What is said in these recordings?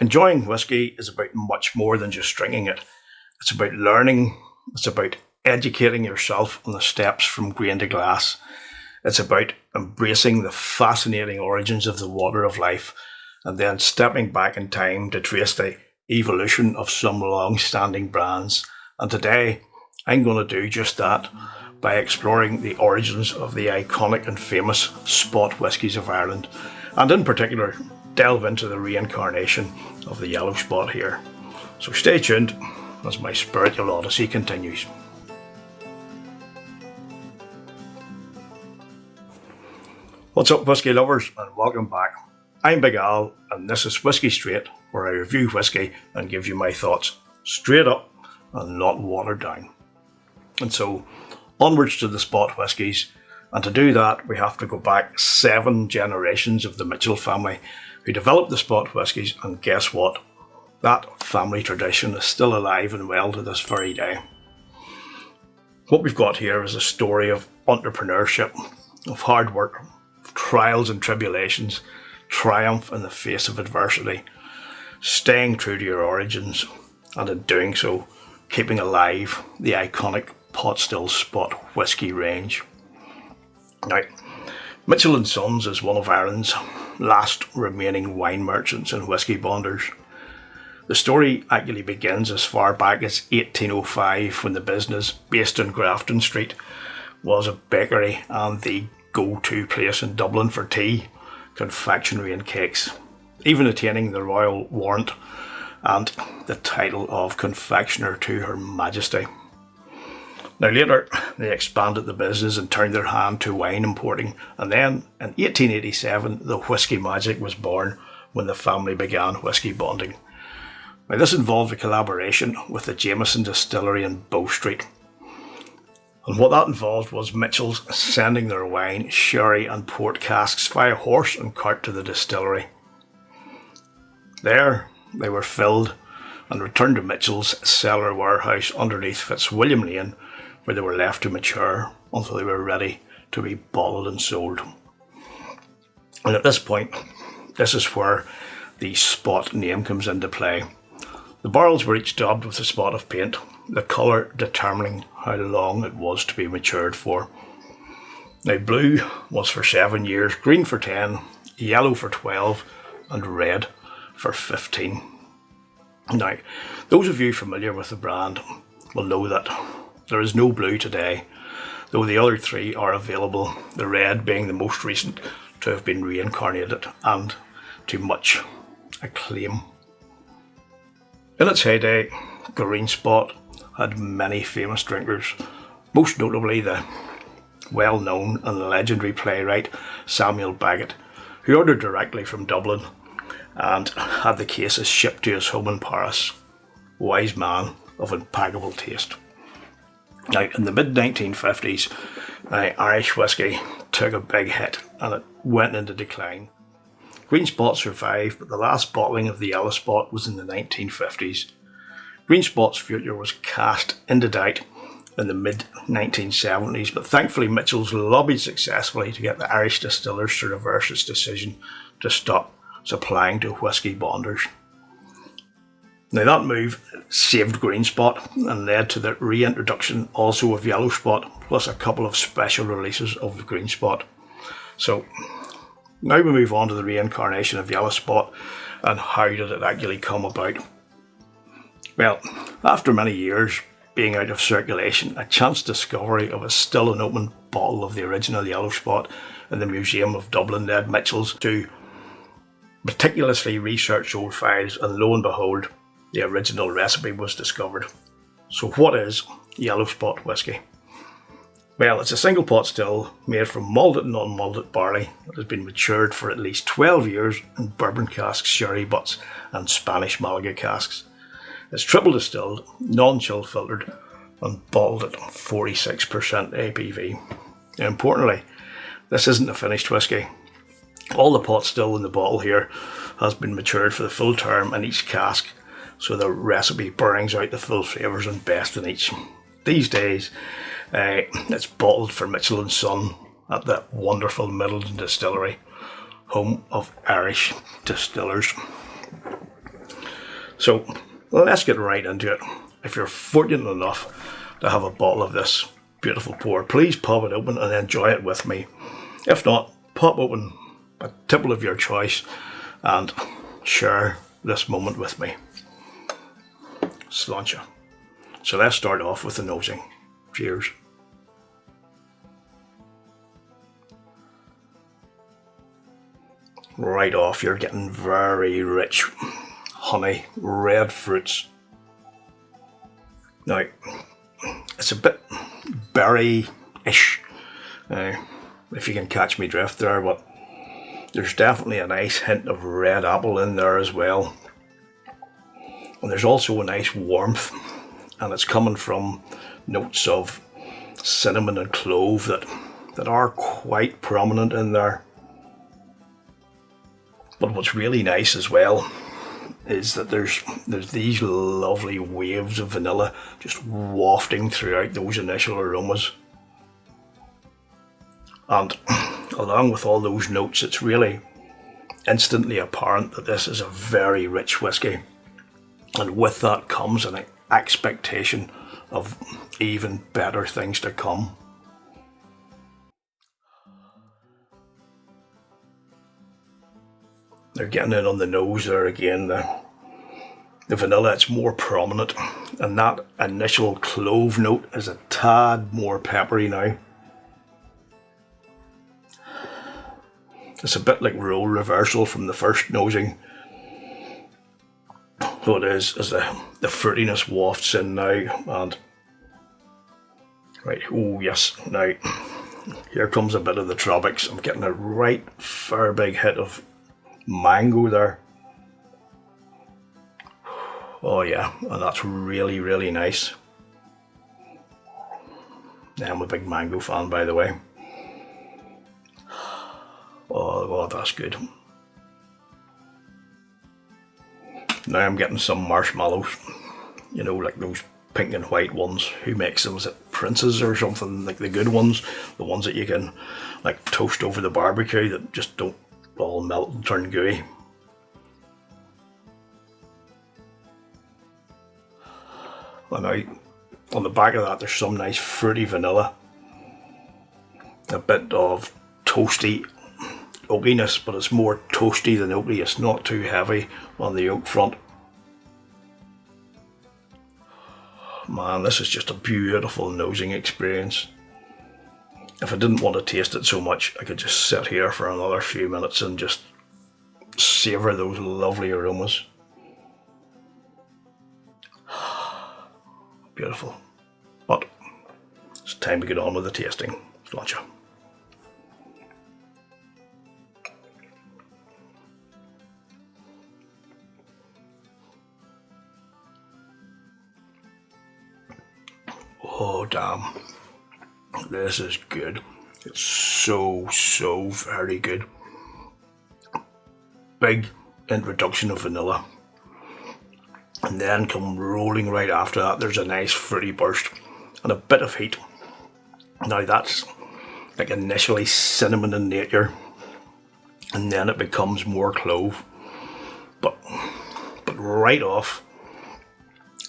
Enjoying whisky is about much more than just drinking it. It's about learning, it's about educating yourself on the steps from grain to glass. It's about embracing the fascinating origins of the water of life and then stepping back in time to trace the evolution of some long-standing brands. And today, I'm going to do just that by exploring the origins of the iconic and famous spot whiskies of Ireland, and in particular, delve into the reincarnation of the yellow spot here. So stay tuned as my spiritual odyssey continues. What's up, whisky lovers, and welcome back. I'm Big Al, and this is Whisky Straight, where I review whisky and give you my thoughts straight up and not watered down. And so, onwards to the spot whiskies, and to do that we have to go back 7 generations of the Mitchell family who developed the spot whiskies, and guess what? That family tradition is still alive and well to this very day. What we've got here is a story of entrepreneurship, of hard work, of trials and tribulations, triumph in the face of adversity, staying true to your origins, and in doing so, keeping alive the iconic pot still spot whisky range. Now, Mitchell & Sons is one of Ireland's last remaining wine merchants and whisky bonders. The story actually begins as far back as 1805, when the business, based on Grafton Street, was a bakery and the go-to place in Dublin for tea, confectionery and cakes, even attaining the royal warrant and the title of confectioner to Her Majesty. Now later, they expanded the business and turned their hand to wine importing, and then in 1887 the whisky magic was born when the family began whisky bonding. Now this involved a collaboration with the Jameson Distillery in Bow Street. And what that involved was Mitchell's sending their wine, sherry and port casks via horse and cart to the distillery. There they were filled and returned to Mitchell's cellar warehouse underneath Fitzwilliam Lane, where they were left to mature until they were ready to be bottled and sold. And at this point, this is where the spot name comes into play. The barrels were each daubed with a spot of paint, the colour determining how long it was to be matured for. Now blue was for 7 years, green for 10, yellow for 12 and red for 15. Now, those of you familiar with the brand will know that there is no blue today, though the other 3 are available, the red being the most recent to have been reincarnated and to much acclaim. In its heyday, Green Spot had many famous drinkers, most notably the well-known and legendary playwright Samuel Beckett, who ordered directly from Dublin and had the cases shipped to his home in Paris. Wise man of impeccable taste. Now, in the mid-1950s, Irish whisky took a big hit and it went into decline. Green Spot survived, but the last bottling of the yellow spot was in the 1950s. Green Spot's future was cast into doubt in the mid-1970s, but thankfully Mitchell's lobbied successfully to get the Irish distillers to reverse its decision to stop supplying to whisky bonders. Now that move saved Green Spot and led to the reintroduction also of Yellow Spot, plus a couple of special releases of the Green Spot. So now we move on to the reincarnation of Yellow Spot and how did it actually come about. Well, after many years being out of circulation, a chance discovery of a still unopened bottle of the original Yellow Spot in the Museum of Dublin led Mitchell's to meticulously research old files, and lo and behold, the original recipe was discovered. So what is Yellow Spot whisky? Well, it's a single pot still made from malted and unmalted barley that has been matured for at least 12 years in bourbon casks, sherry butts and Spanish Malaga casks. It's triple distilled, non-chill filtered and bottled at 46% ABV. Now, importantly, this isn't a finished whisky. All the pot still in the bottle here has been matured for the full term in each cask, so the recipe brings out the full flavours and best in each. These days, it's bottled for Mitchell & Son at the wonderful Middleton Distillery, home of Irish distillers. So let's get right into it. If you're fortunate enough to have a bottle of this beautiful pour, please pop it open and enjoy it with me. If not, pop open a tipple of your choice and share this moment with me. Sláinte. So let's start off with the nosing. Cheers. Right off, you're getting very rich honey, red fruits. Now, it's a bit berry-ish, if you can catch me drift there, but there's definitely a nice hint of red apple in there as well. And there's also a nice warmth, and it's coming from notes of cinnamon and clove that are quite prominent in there. But what's really nice as well is that there's these lovely waves of vanilla just wafting throughout those initial aromas. And along with all those notes, it's really instantly apparent that this is a very rich whiskey. And with that comes an expectation of even better things to come. They're getting it on the nose there again. The vanilla, it's more prominent, and that initial clove note is a tad more peppery now. It's a bit like role reversal from the first nosing. So it is, as the fruitiness wafts in now, and right, oh yes, now here comes a bit of the tropics. I'm getting a right fair big hit of mango there. Oh yeah, and that's really, really nice. Yeah, I'm a big mango fan, by the way. Oh, that's good. Now I'm getting some marshmallows, you know, like those pink and white ones. Who makes them? Is it Prince's or something? Like the good ones, the ones that you can like toast over the barbecue that just don't all melt and turn gooey. And now on the back of that there's some nice fruity vanilla, a bit of toasty oakiness, but it's more toasty than oaky. It's not too heavy on the oak front. Man, this is just a beautiful nosing experience. If I didn't want to taste it so much, I could just sit here for another few minutes and just savour those lovely aromas. Beautiful. But it's time to get on with the tasting. Sláinte. Oh damn, this is good. It's so very good. Big introduction of vanilla, and then come rolling right after that there's a nice fruity burst and a bit of heat. Now that's like initially cinnamon in nature, and then it becomes more clove, but right off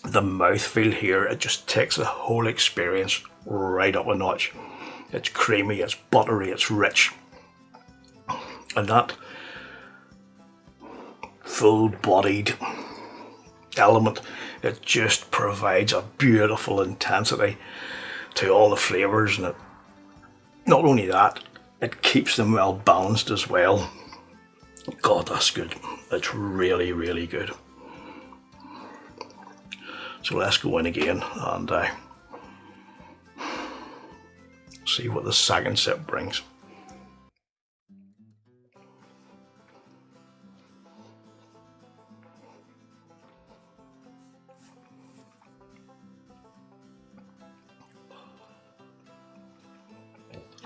the mouthfeel here, it just takes the whole experience right up a notch. It's creamy, it's buttery, it's rich, and that full-bodied element, it just provides a beautiful intensity to all the flavours, and it, not only that, it keeps them well balanced as well. God, that's good. It's really, really good. So let's go in again and see what the second sip brings.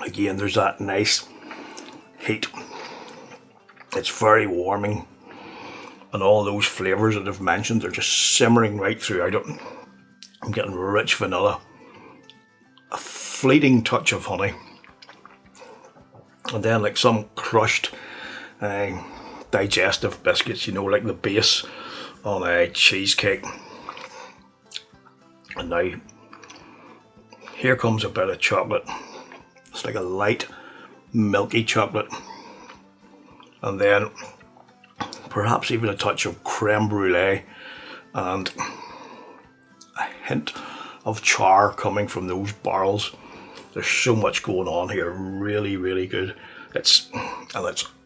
Again, there's that nice heat. It's very warming. And all those flavours that I've mentioned, they're just simmering right throughout it. I'm getting rich vanilla, a fleeting touch of honey, and then like some crushed digestive biscuits, you know, like the base on a cheesecake. And now here comes a bit of chocolate. It's like a light milky chocolate, and then perhaps even a touch of creme brulee and a hint of char coming from those barrels. There's so much going on here, really, really good. It's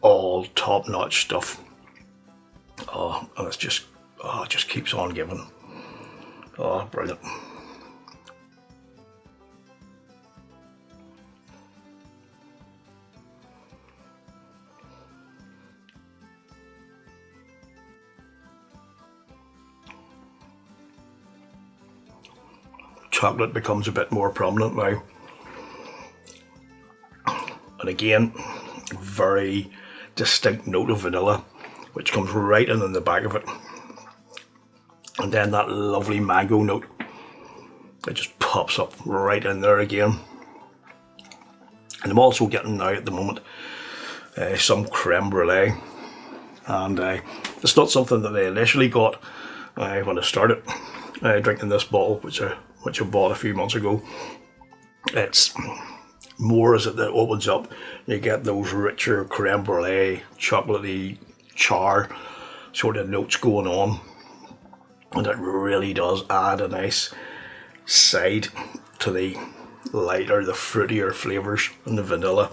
all top-notch stuff. And it just keeps on giving. Oh, brilliant. Chocolate becomes a bit more prominent now. And again, very distinct note of vanilla, which comes right in the back of it. And then that lovely mango note, it just pops up right in there again. And I'm also getting now at the moment some creme brulee. And it's not something that I initially got when I started drinking this bottle, which I bought a few months ago. It's more as it opens up, you get those richer creme brulee, chocolatey char sort of notes going on, and it really does add a nice side to the lighter, the fruitier flavours and the vanilla.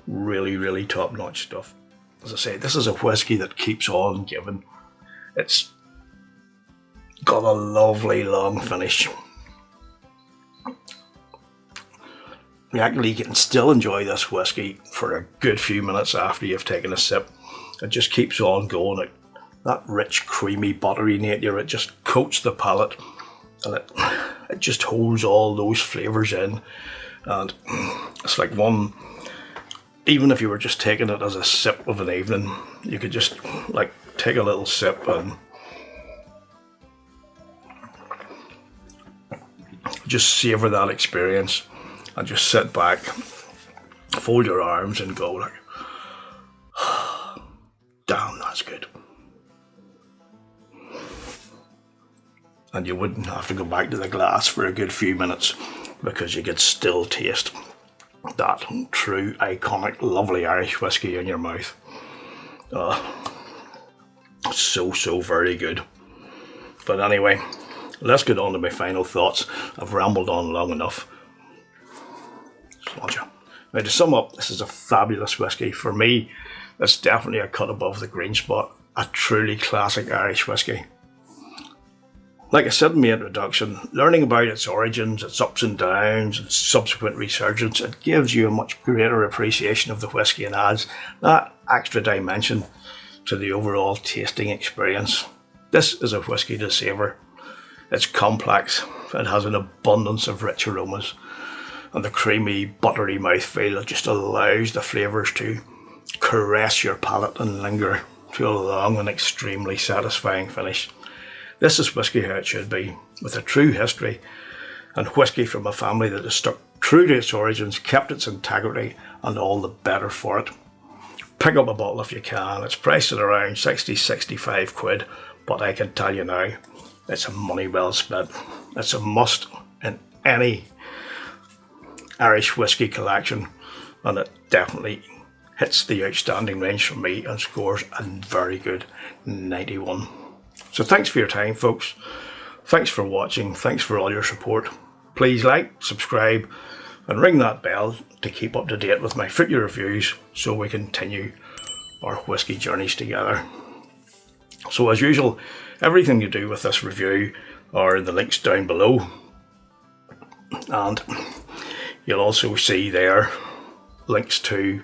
Really, really top-notch stuff. As I say, this is a whiskey that keeps on giving. It's got a lovely long finish. You actually can still enjoy this whiskey for a good few minutes after you've taken a sip. It just keeps on going. That rich, creamy, buttery nature, it just coats the palate, and it just holds all those flavours in. And it's like one, even if you were just taking it as a sip of an evening, you could just like take a little sip and just savour that experience. And just sit back, fold your arms and go like, damn, that's good. And you wouldn't have to go back to the glass for a good few minutes, because you could still taste that true, iconic, lovely Irish whiskey in your mouth. So very good. But anyway, let's get on to my final thoughts. I've rambled on long enough. Sláinte. Now, to sum up, this is a fabulous whiskey. For me, it's definitely a cut above the green spot. A truly classic Irish whiskey. Like I said in my introduction, learning about its origins, its ups and downs, and subsequent resurgence, it gives you a much greater appreciation of the whiskey and adds that extra dimension to the overall tasting experience. This is a whiskey to savour. It's complex, it has an abundance of rich aromas, and the creamy, buttery mouthfeel just allows the flavours to caress your palate and linger to a long and extremely satisfying finish. This is whiskey how it should be, with a true history, and whiskey from a family that has stuck true to its origins, kept its integrity, and all the better for it. Pick up a bottle if you can. It's priced at around 60-65 quid, but I can tell you now, it's a money well spent. It's a must in any Irish whiskey collection, and it definitely hits the outstanding range for me and scores a very good 91. So thanks for your time, folks. Thanks for watching. Thanks for all your support. Please like, subscribe, and ring that bell to keep up to date with my future reviews so we continue our whiskey journeys together. So as usual, everything you do with this review are in the links down below, and you'll also see there links to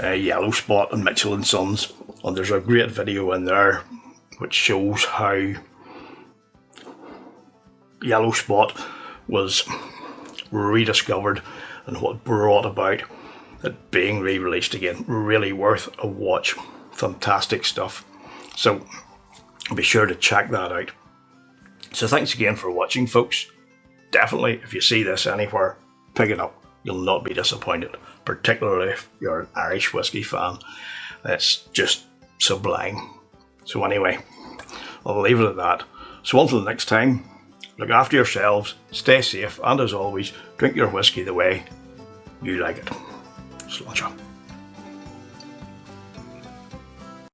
Yellow Spot and Mitchell & Sons, and there's a great video in there which shows how Yellow Spot was rediscovered and what brought about it being re-released again. Really worth a watch. Fantastic stuff. So be sure to check that out. So thanks again for watching, folks. Definitely, if you see this anywhere, pick it up. You'll not be disappointed, particularly if you're an Irish whiskey fan. It's just sublime. So anyway, I'll leave it at that. So until next time, look after yourselves, stay safe, and as always, drink your whiskey the way you like it. Sláinte.